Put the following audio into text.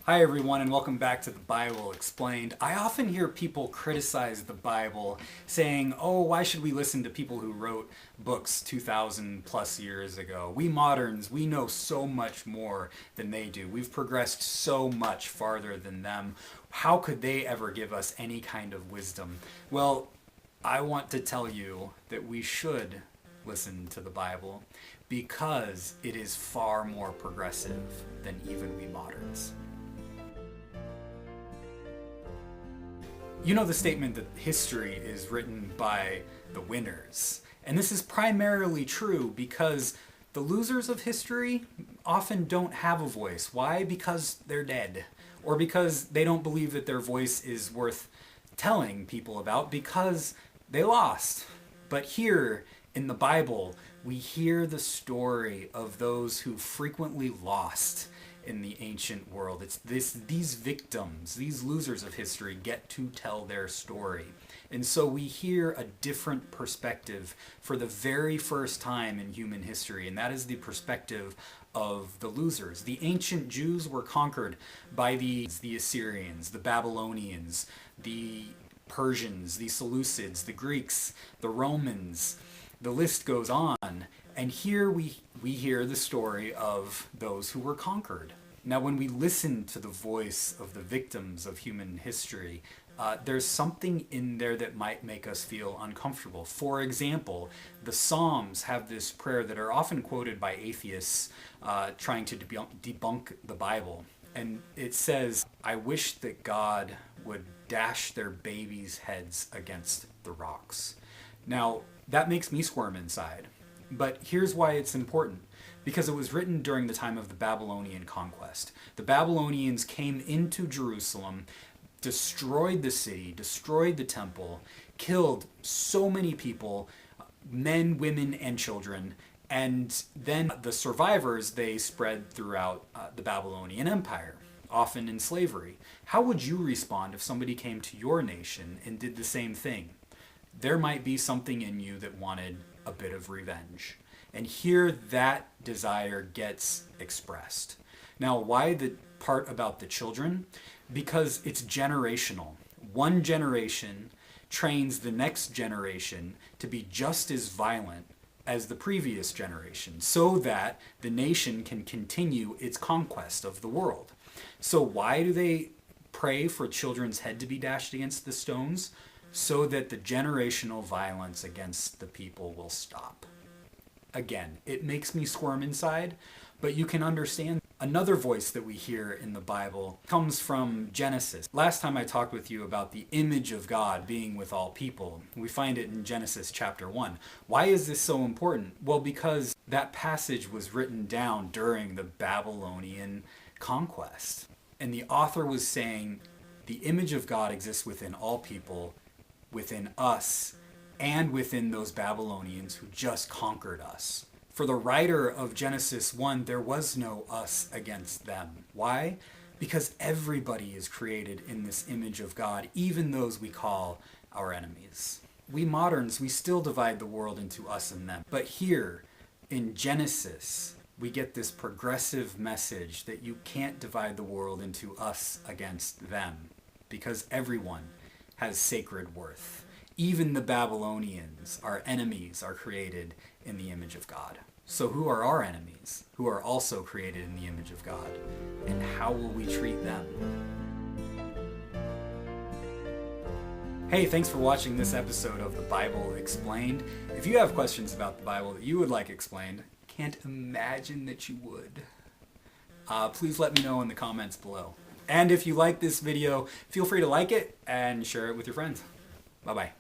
Hi everyone, and welcome back to the Bible Explained. I often hear people criticize the Bible saying, oh, why should we listen to people who wrote books 2,000 plus years ago? We moderns, we know so much more than they do. We've progressed so much farther than them. How could they ever give us any kind of wisdom? Well, I want to tell you that we should listen to the Bible because it is far more progressive than even we moderns. You know the statement that history is written by the winners. And this is primarily true because the losers of history often don't have a voice. Why? Because they're dead. Or because they don't believe that their voice is worth telling people about because they lost. But here in the Bible, we hear the story of those who frequently lost in the ancient world. It's these victims, these losers of history get to tell their story. And so we hear a different perspective for the very first time in human history, and that is the perspective of the losers. The ancient Jews were conquered by the Assyrians, the Babylonians, the Persians, the Seleucids, the Greeks, the Romans. The list goes on. And here we hear the story of those who were conquered. Now, when we listen to the voice of the victims of human history, there's something in there that might make us feel uncomfortable. For example, the Psalms have this prayer that are often quoted by atheists trying to debunk the Bible. And it says, I wish that God would dash their babies' heads against the rocks. Now, that makes me squirm inside. But here's why it's important. Because it was written during the time of the Babylonian conquest. The Babylonians came into Jerusalem, destroyed the city, destroyed the temple, killed so many people, men, women, and children, and then the survivors they spread throughout the Babylonian Empire, often in slavery. How would you respond if somebody came to your nation and did the same thing? There might be something in you that wanted a bit of revenge. And here that desire gets expressed. Now, why the part about the children? Because it's generational. One generation trains the next generation to be just as violent as the previous generation so that the nation can continue its conquest of the world. So why do they pray for children's head to be dashed against the stones? So that the generational violence against the people will stop. Again, it makes me squirm inside, but you can understand. Another voice that we hear in the Bible comes from Genesis. Last time I talked with you about the image of God being with all people. We find it in Genesis chapter 1. Why is this so important? Well, because that passage was written down during the Babylonian conquest. And the author was saying the image of God exists within all people, within us, and within those Babylonians who just conquered us. For the writer of Genesis 1, there was no us against them. Why? Because everybody is created in this image of God, even those we call our enemies. We moderns, we still divide the world into us and them. But here, in Genesis, we get this progressive message that you can't divide the world into us against them, because everyone has sacred worth. Even the Babylonians, our enemies, are created in the image of God. So who are our enemies, who are also created in the image of God? And how will we treat them? Hey, thanks for watching this episode of the Bible Explained. If you have questions about the Bible that you would like explained, can't imagine that you would, please let me know in the comments below. And if you like this video, feel free to like it and share it with your friends. Bye-bye.